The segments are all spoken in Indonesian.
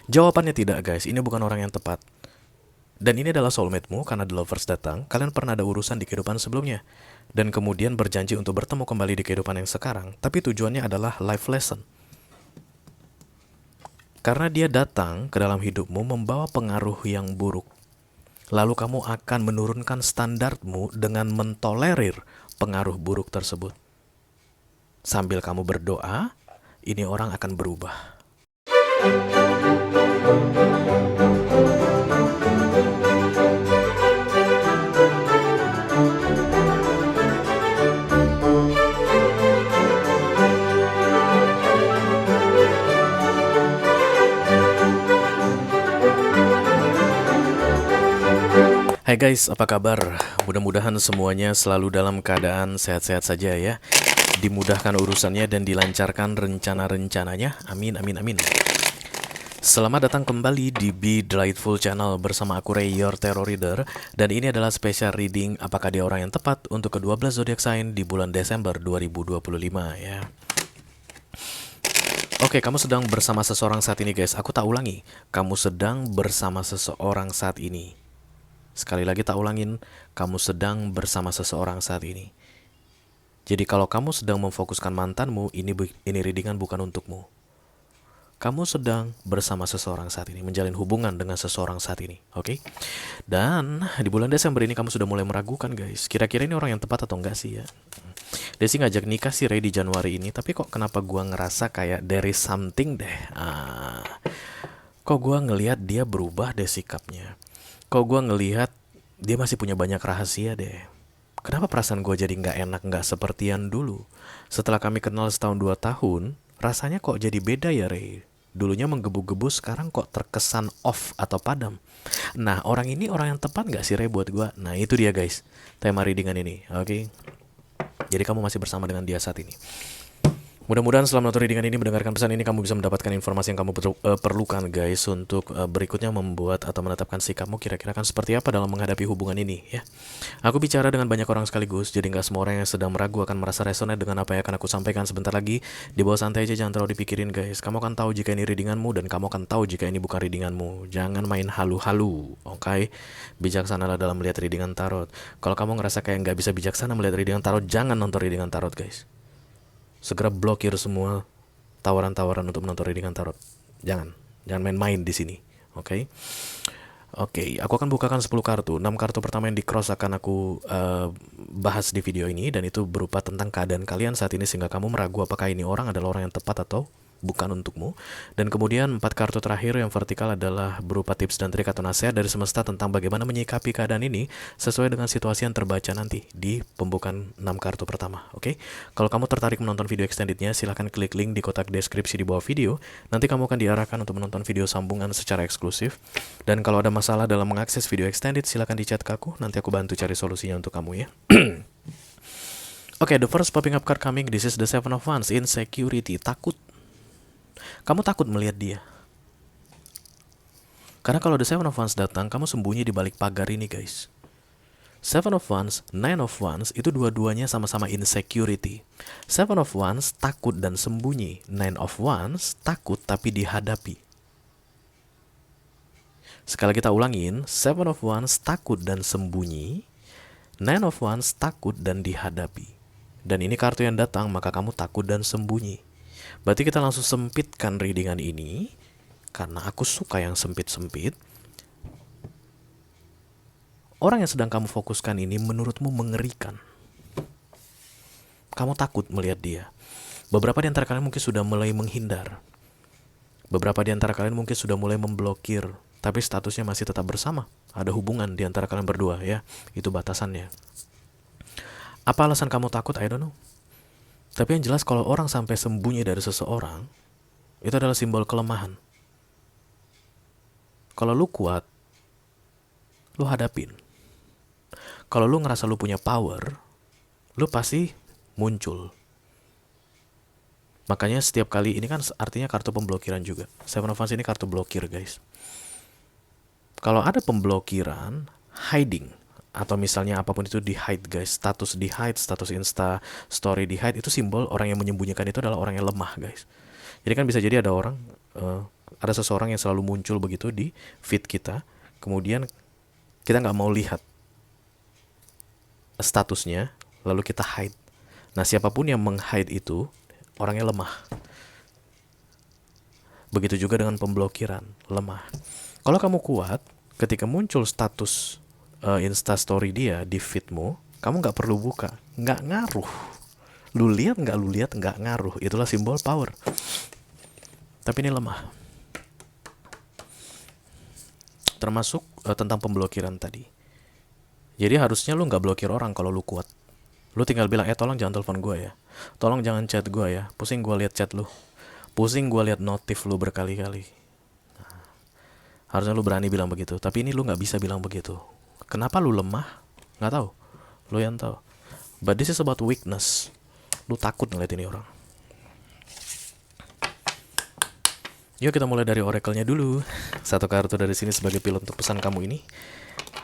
Jawabannya tidak guys, ini bukan orang yang tepat. Dan ini adalah soulmate-mu karena The Lovers datang, kalian pernah ada urusan di kehidupan sebelumnya. Dan kemudian berjanji untuk bertemu kembali di kehidupan yang sekarang, tapi tujuannya adalah life lesson. Karena dia datang ke dalam hidupmu membawa pengaruh yang buruk. Lalu kamu akan menurunkan standarmu dengan mentolerir pengaruh buruk tersebut. Sambil kamu berdoa, ini orang akan berubah. Hai guys, apa kabar? Mudah-mudahan semuanya selalu dalam keadaan sehat-sehat saja ya. Dimudahkan urusannya dan dilancarkan rencana-rencananya. Amin, amin, amin. Selamat datang kembali di Be Delightful Channel bersama aku Ray, your Tarot Reader. Dan ini adalah special reading apakah dia orang yang tepat untuk ke-12 zodiak sign di bulan Desember 2025 ya. Oke, kamu sedang bersama seseorang saat ini guys. Aku tak ulangi, kamu sedang bersama seseorang saat ini. Sekali lagi tak ulangin, kamu sedang bersama seseorang saat ini. Jadi kalau kamu sedang memfokuskan mantanmu, ini readingan bukan untukmu. Kamu sedang bersama seseorang saat ini, menjalin hubungan dengan seseorang saat ini, oke? Dan di bulan Desember ini kamu sudah mulai meragukan guys, kira-kira ini orang yang tepat atau enggak sih ya? Desi ngajak nikah sih Ray di Januari ini, tapi kok kenapa gua ngerasa kayak there is something deh. Kok gua ngelihat dia berubah deh sikapnya. Kok gue ngelihat dia masih punya banyak rahasia deh. Kenapa perasaan gue jadi nggak enak, nggak sepertian dulu? Setelah kami kenal setahun 2 tahun, rasanya kok jadi beda ya Ray? Dulunya menggebu-gebu, sekarang kok terkesan off atau padam. Nah, orang ini orang yang tepat nggak sih Ray buat gue? Nah, itu dia guys, tema readingan ini, oke? Jadi kamu masih bersama dengan dia saat ini. Mudah-mudahan setelah menonton readingan ini, mendengarkan pesan ini, kamu bisa mendapatkan informasi yang kamu perlukan guys untuk berikutnya membuat atau menetapkan sikapmu kira-kira kan seperti apa dalam menghadapi hubungan ini ya. Aku bicara dengan banyak orang sekaligus, jadi nggak semua orang yang sedang meragu akan merasa resonate dengan apa yang akan aku sampaikan sebentar lagi. Di bawah santai aja, jangan terlalu dipikirin guys. Kamu akan tahu jika ini readinganmu dan kamu akan tahu jika ini bukan readinganmu. Jangan main halu-halu, oke? Bijaksanalah dalam melihat readingan tarot. Kalau kamu ngerasa kayak nggak bisa bijaksana melihat readingan tarot, jangan nonton readingan tarot guys. Segera blokir semua tawaran-tawaran untuk menonton readingan tarot. Jangan main-main di sini. Oke. Oke, aku akan bukakan 10 kartu. 6 kartu pertama yang di cross akan aku bahas di video ini, dan itu berupa tentang keadaan kalian saat ini sehingga kamu meragu apakah ini orang adalah orang yang tepat atau bukan untukmu. Dan kemudian 4 kartu terakhir yang vertikal adalah berupa tips dan trik atau nasihat dari semesta tentang bagaimana menyikapi keadaan ini sesuai dengan situasi yang terbaca nanti di pembukaan 6 kartu pertama. Oke? Kalau kamu tertarik menonton video extendednya, silahkan klik link di kotak deskripsi di bawah video. Nanti kamu akan diarahkan untuk menonton video sambungan secara eksklusif. Dan kalau ada masalah dalam mengakses video extended, silahkan di chat ke aku, nanti aku bantu cari solusinya untuk kamu ya. Oke, the first popping up card coming, this is the Seven of Wands, insecurity, takut. Kamu takut melihat dia. Karena kalau the Seven of Wands datang, kamu sembunyi di balik pagar ini guys. Seven of Wands, Nine of Wands, itu dua-duanya sama-sama insecurity. Seven of Wands takut dan sembunyi. Nine of Wands takut tapi dihadapi. Sekali lagi kita ulangin, Seven of Wands takut dan sembunyi. Nine of Wands takut dan dihadapi. Dan ini kartu yang datang, maka kamu takut dan sembunyi. Berarti kita langsung sempitkan readingan ini, karena aku suka yang sempit-sempit. Orang yang sedang kamu fokuskan ini menurutmu mengerikan. Kamu takut melihat dia. Beberapa di antara kalian mungkin sudah mulai menghindar. Beberapa di antara kalian mungkin sudah mulai memblokir, tapi statusnya masih tetap bersama. Ada hubungan di antara kalian berdua ya. Itu batasannya. Apa alasan kamu takut? I don't know. Tapi yang jelas kalau orang sampai sembunyi dari seseorang, itu adalah simbol kelemahan. Kalau lu kuat, lu hadapin. Kalau lu ngerasa lu punya power, lu pasti muncul. Makanya setiap kali, ini kan artinya kartu pemblokiran juga. Seven of Wands ini kartu blokir guys. Kalau ada pemblokiran, hiding, atau misalnya apapun itu di hide guys, status di hide, status Insta story di hide, itu simbol orang yang menyembunyikan itu adalah orang yang lemah guys. Jadi kan bisa jadi ada orang Ada seseorang yang selalu muncul begitu di feed kita, kemudian kita nggak mau lihat statusnya, lalu kita hide. Nah, siapapun yang meng-hide itu orangnya lemah. Begitu juga dengan pemblokiran, lemah. Kalau kamu kuat, ketika muncul status Instastory dia di feedmu, kamu nggak perlu buka, nggak ngaruh. Lu lihat nggak ngaruh. Itulah simbol power. Tapi ini lemah. Termasuk tentang pemblokiran tadi. Jadi harusnya lu nggak blokir orang kalau lu kuat. Lu tinggal bilang, tolong jangan telepon gue ya, tolong jangan chat gue ya, pusing gue lihat chat lu, pusing gue lihat notif lu berkali-kali. Harusnya lu berani bilang begitu. Tapi ini lu nggak bisa bilang begitu. Kenapa lu lemah? Nggak tahu. Lu yang tahu. But this is about weakness. Lu takut ngeliat ini orang. Yuk kita mulai dari oracle-nya dulu. Satu kartu dari sini sebagai pilot untuk pesan kamu ini.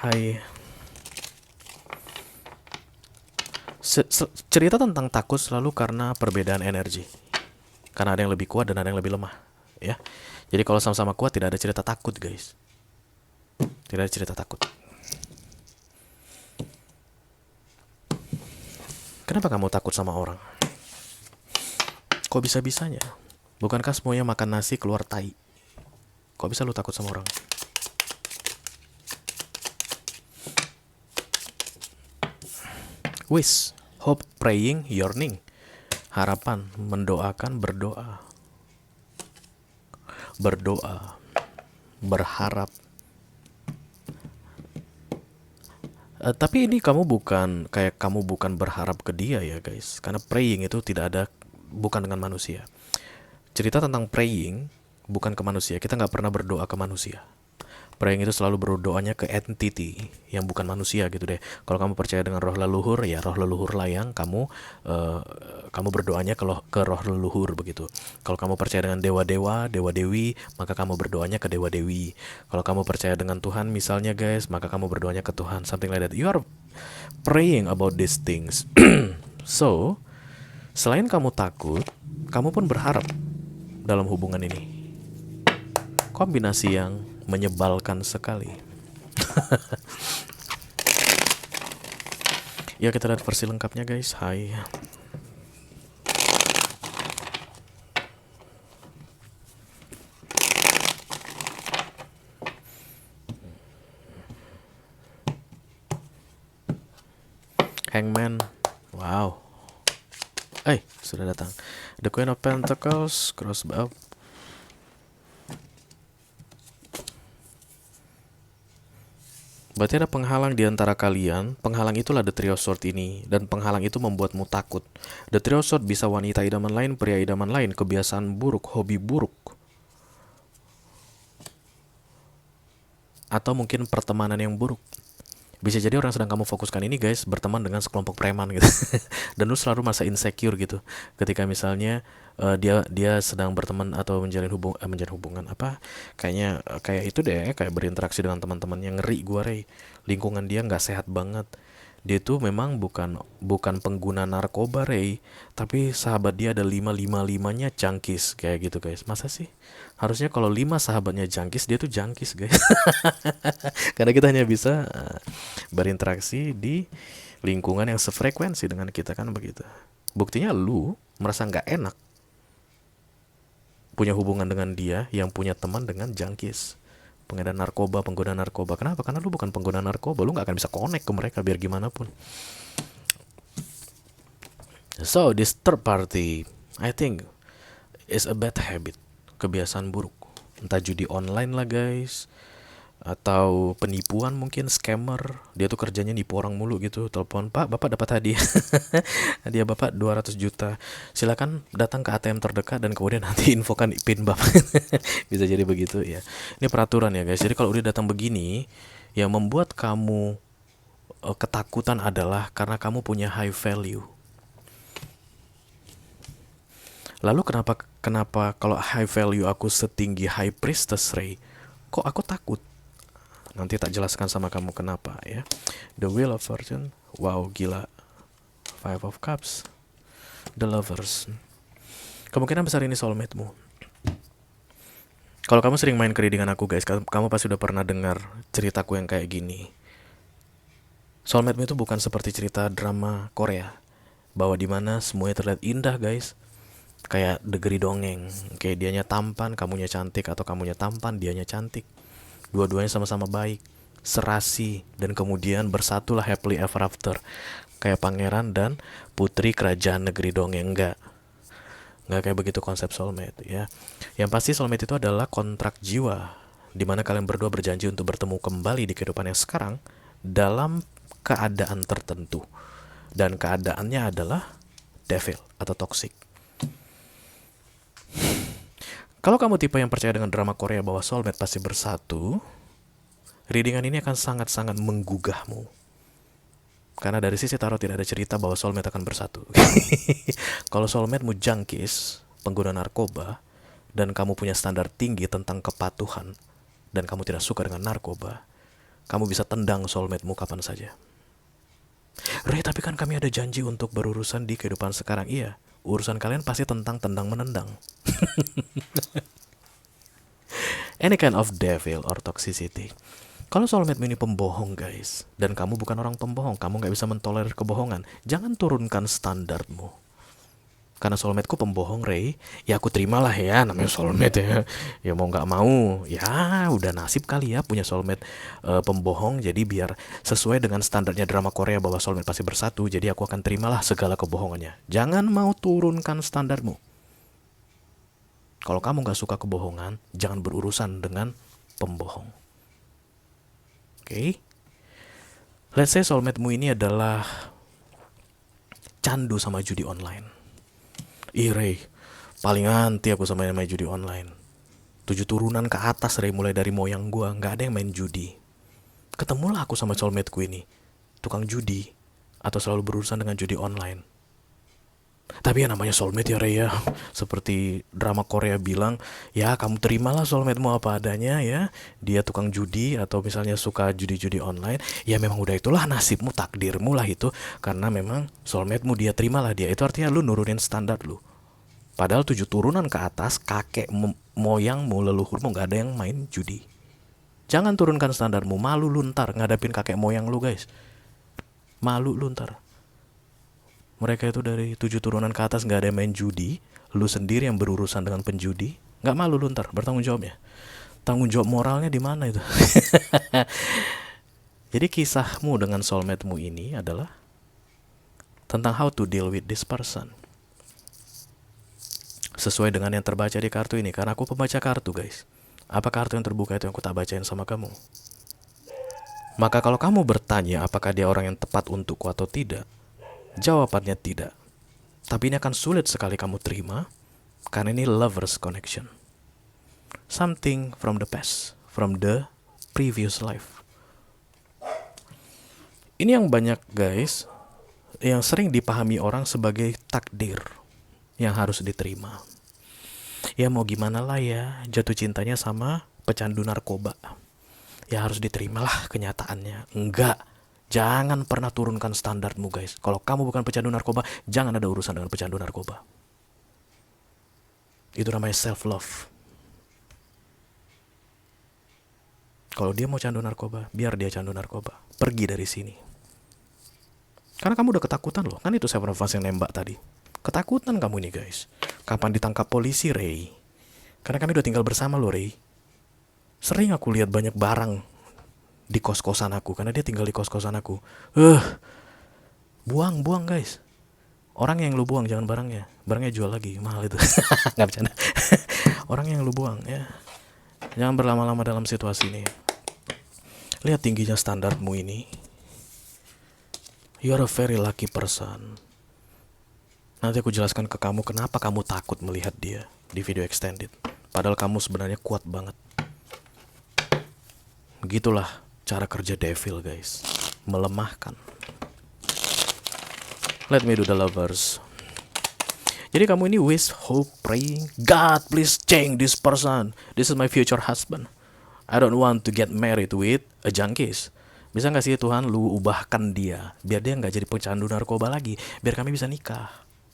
Hai. Cerita tentang takut selalu karena perbedaan energi. Karena ada yang lebih kuat dan ada yang lebih lemah, ya. Jadi kalau sama-sama kuat tidak ada cerita takut, guys. Tidak ada cerita takut. Kenapa kamu takut sama orang? Kok bisa-bisanya? Bukankah semuanya makan nasi keluar tai? Kok bisa lu takut sama orang? Wish, hope, praying, yearning. Harapan, mendoakan, berdoa. Berdoa, berharap. Tapi ini kamu bukan berharap ke dia ya, guys. Karena praying itu tidak ada, bukan dengan manusia. Cerita tentang praying bukan ke manusia. Kita nggak pernah berdoa ke manusia. Praying itu selalu berdoanya ke entity yang bukan manusia gitu deh. Kalau kamu percaya dengan roh leluhur, ya roh leluhur lah yang kamu berdoanya ke roh leluhur begitu. Kalau kamu percaya dengan dewa-dewa, dewa-dewi, maka kamu berdoanya ke dewa-dewi. Kalau kamu percaya dengan Tuhan misalnya, guys, maka kamu berdoanya ke Tuhan. Something like that. You are praying about these things. So, selain kamu takut, kamu pun berharap dalam hubungan ini. Kombinasi yang menyebalkan sekali. Ya, kita lihat versi lengkapnya, guys. Hai. Hangman. Wow. Sudah datang. The Queen of Pentacles, cross up. Berarti ada penghalang di antara kalian. Penghalang itulah The Three of Swords ini. Dan penghalang itu membuatmu takut. The Three of Swords bisa wanita idaman lain, pria idaman lain, kebiasaan buruk, hobi buruk, atau mungkin pertemanan yang buruk. Bisa jadi orang sedang kamu fokuskan ini, guys, berteman dengan sekelompok preman gitu. Dan lu selalu merasa insecure gitu ketika misalnya dia sedang berteman atau menjalin hubungan apa, kayak itu deh, kayak berinteraksi dengan teman-teman yang ngeri gua, Rey. Lingkungan dia nggak sehat banget. Dia tuh memang bukan pengguna narkoba, Rey, tapi sahabat dia ada 5-5-5-nya jangkis kayak gitu, guys. Masa sih? Harusnya kalau 5 sahabatnya jangkis, dia tuh jangkis, guys. Karena kita hanya bisa berinteraksi di lingkungan yang sefrekuensi dengan kita, kan begitu. Buktinya lu merasa nggak enak punya hubungan dengan dia yang punya teman dengan jangkis, pengedar narkoba, pengguna narkoba. Kenapa? Karena lu bukan pengguna narkoba, lu nggak akan bisa connect ke mereka biar gimana pun. So this third party, I think, is a bad habit, kebiasaan buruk. Entah judi online lah, guys, atau penipuan, mungkin scammer. Dia tuh kerjanya nipu orang mulu gitu. Telepon, "Pak, Bapak dapat hadiah." Hadiah Bapak 200 juta. Silakan datang ke ATM terdekat dan kemudian nanti infokan PIN Bapak. Bisa jadi begitu ya. Ini peraturan ya, guys. Jadi kalau udah datang begini, yang membuat kamu ketakutan adalah karena kamu punya high value. Lalu kenapa kalau high value aku setinggi High Priestess, Rey, kok aku takut? Nanti tak jelaskan sama kamu kenapa ya. The Wheel of Fortune. Wow, gila. Five of Cups. The Lovers. Kemungkinan besar ini soulmate-mu. Kalau kamu sering main keri dengan aku guys, kamu pasti udah pernah dengar ceritaku yang kayak gini. Soulmate itu bukan seperti cerita drama Korea, bahwa dimana semuanya terlihat indah guys. Kayak negeri dongeng, kayak dianya tampan, kamunya cantik, atau kamunya tampan, dianya cantik. Dua-duanya sama-sama baik, serasi, dan kemudian bersatulah happily ever after. Kayak pangeran dan putri kerajaan negeri dongeng. Nggak kayak begitu konsep soulmate ya. Yang pasti soulmate itu adalah kontrak jiwa, dimana kalian berdua berjanji untuk bertemu kembali di kehidupan yang sekarang dalam keadaan tertentu. Dan keadaannya adalah devil atau toxic. Kalau kamu tipe yang percaya dengan drama Korea bahwa soulmate pasti bersatu, readingan ini akan sangat-sangat menggugahmu. Karena dari sisi tarot tidak ada cerita bahwa soulmate akan bersatu. Kalau soulmate-mu jangkis, pengguna narkoba, dan kamu punya standar tinggi tentang kepatuhan, dan kamu tidak suka dengan narkoba, kamu bisa tendang soulmate-mu kapan saja. Ray, tapi kan kami ada janji untuk berurusan di kehidupan sekarang. Iya, urusan kalian pasti tentang tendang-menendang. Any kind of devil or toxicity. Kalau soulmate ini pembohong guys, dan kamu bukan orang pembohong, kamu gak bisa mentolerir kebohongan, jangan turunkan standarmu. Karena soulmateku pembohong Ray, ya aku terimalah ya, namanya soulmate ya. Ya mau gak mau, ya udah nasib kali ya punya soulmate pembohong. Jadi biar sesuai dengan standarnya drama Korea bahwa soulmate pasti bersatu, jadi aku akan terimalah segala kebohongannya. Jangan mau turunkan standarmu. Kalau kamu gak suka kebohongan, jangan berurusan dengan pembohong. Oke? Let's say soulmate-mu ini adalah candu sama judi online. Ih Ray, paling anti aku sama yang main judi online. 7 turunan ke atas Ray, mulai dari moyang gua, gak ada yang main judi. Ketemulah aku sama soulmate-ku ini, tukang judi, atau selalu berurusan dengan judi online. Tapi ya namanya soulmate ya Ray ya. Seperti drama Korea bilang, ya kamu terimalah soulmate-mu apa adanya ya. Dia tukang judi atau misalnya suka judi-judi online, ya memang udah itulah nasibmu, takdirmu lah itu. Karena memang soulmate-mu, dia terimalah dia. Itu artinya lu nurunin standar lu. Padahal 7 turunan ke atas, kakek moyangmu, leluhurmu gak ada yang main judi. Jangan turunkan standarmu, malu lu ntar ngadapin kakek moyang lu guys. Malu lu ntar. Mereka itu dari 7 turunan ke atas gak ada yang main judi. Lu sendiri yang berurusan dengan penjudi. Gak malu lu ntar, bertanggung jawab ya. Tanggung jawab moralnya di mana itu? Jadi kisahmu dengan soulmate-mu ini adalah tentang how to deal with this person. Sesuai dengan yang terbaca di kartu ini. Karena aku pembaca kartu guys. Apa kartu yang terbuka itu yang aku tak bacain sama kamu? Maka kalau kamu bertanya apakah dia orang yang tepat untukku atau tidak, jawabannya tidak. Tapi ini akan sulit sekali kamu terima, karena ini lovers connection. Something from the past, from the previous life. Ini yang banyak guys, yang sering dipahami orang sebagai takdir yang harus diterima. Ya mau gimana lah ya, jatuh cintanya sama pecandu narkoba. Ya harus diterimalah kenyataannya. Enggak. Jangan pernah turunkan standarmu guys. Kalau kamu bukan pecandu narkoba, jangan ada urusan dengan pecandu narkoba. Itu namanya self love. Kalau dia mau candu narkoba, biar dia candu narkoba. Pergi dari sini. Karena kamu udah ketakutan loh. Kan itu Seven of Wands yang nembak tadi. Ketakutan kamu ini guys. Kapan ditangkap polisi Ray? Karena kami udah tinggal bersama lo Ray. Sering aku lihat banyak barang di kos-kosan aku, karena dia tinggal di kos-kosan aku. Buang guys. Orang yang lu buang, jangan barangnya. Barangnya jual lagi, mahal itu. Gak bercanda. Orang yang lu buang ya. Jangan berlama-lama dalam situasi ini. Lihat tingginya standarmu ini. You are a very lucky person. Nanti aku jelaskan ke kamu kenapa kamu takut melihat dia di video extended. Padahal kamu sebenarnya kuat banget. Begitulah cara kerja devil guys. Melemahkan. Let me do the lovers. Jadi kamu ini wish, hope, praying, God please change this person. This is my future husband. I don't want to get married with a junkies. Bisa gak sih Tuhan lu ubahkan dia, biar dia gak jadi pecandu narkoba lagi, biar kami bisa nikah.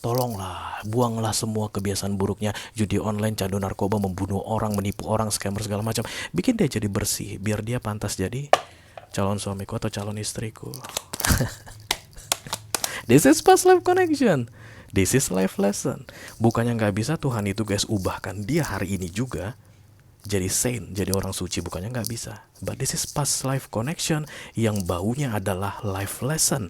tolonglah, buanglah semua kebiasaan buruknya, judi online, candu narkoba, membunuh orang, menipu orang, scammer segala macam. Bikin dia jadi bersih, biar dia pantas jadi calon suamiku atau calon istriku. This is past life connection. This is life lesson. Bukannya nggak bisa Tuhan itu guys ubahkan dia hari ini juga jadi saint, jadi orang suci, bukannya nggak bisa. But this is past life connection yang baunya adalah life lesson.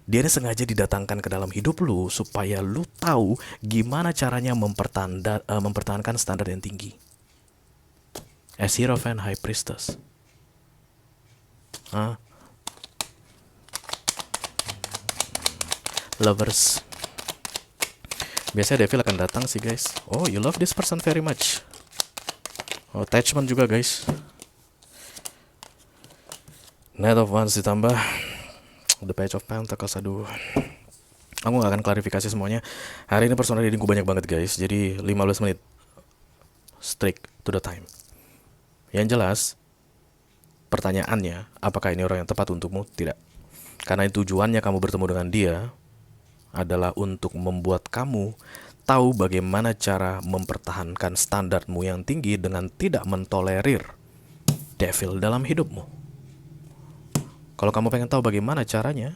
Dia ini sengaja didatangkan ke dalam hidup lu supaya lu tahu gimana caranya mempertahankan standar yang tinggi. As Hierophant High Priestess. Lovers. Biasanya devil akan datang sih guys. Oh, you love this person very much. Oh, attachment juga guys. Knight of Wands ditambah The Page of Pentacles. Aduh, aku gak akan klarifikasi semuanya. Hari ini personal readingku banyak banget guys. Jadi 15 menit strict to the time. Yang jelas, pertanyaannya, apakah ini orang yang tepat untukmu? Tidak. Karena tujuannya kamu bertemu dengan dia adalah untuk membuat kamu tahu bagaimana cara mempertahankan standarmu yang tinggi dengan tidak mentolerir devil dalam hidupmu. Kalau kamu pengen tahu bagaimana caranya,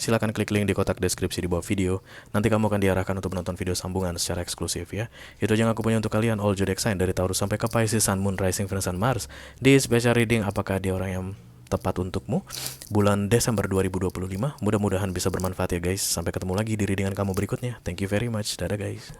silakan klik link di kotak deskripsi di bawah video. Nanti kamu akan diarahkan untuk menonton video sambungan secara eksklusif ya. Itu aja yang aku punya untuk kalian, all zodiac sign dari Taurus sampai ke Pisces, Sun, Moon, Rising, Venus, dan Mars. Di special reading apakah dia orang yang tepat untukmu bulan Desember 2025. Mudah-mudahan bisa bermanfaat ya guys. Sampai ketemu lagi di readingan kamu berikutnya. Thank you very much. Dadah guys.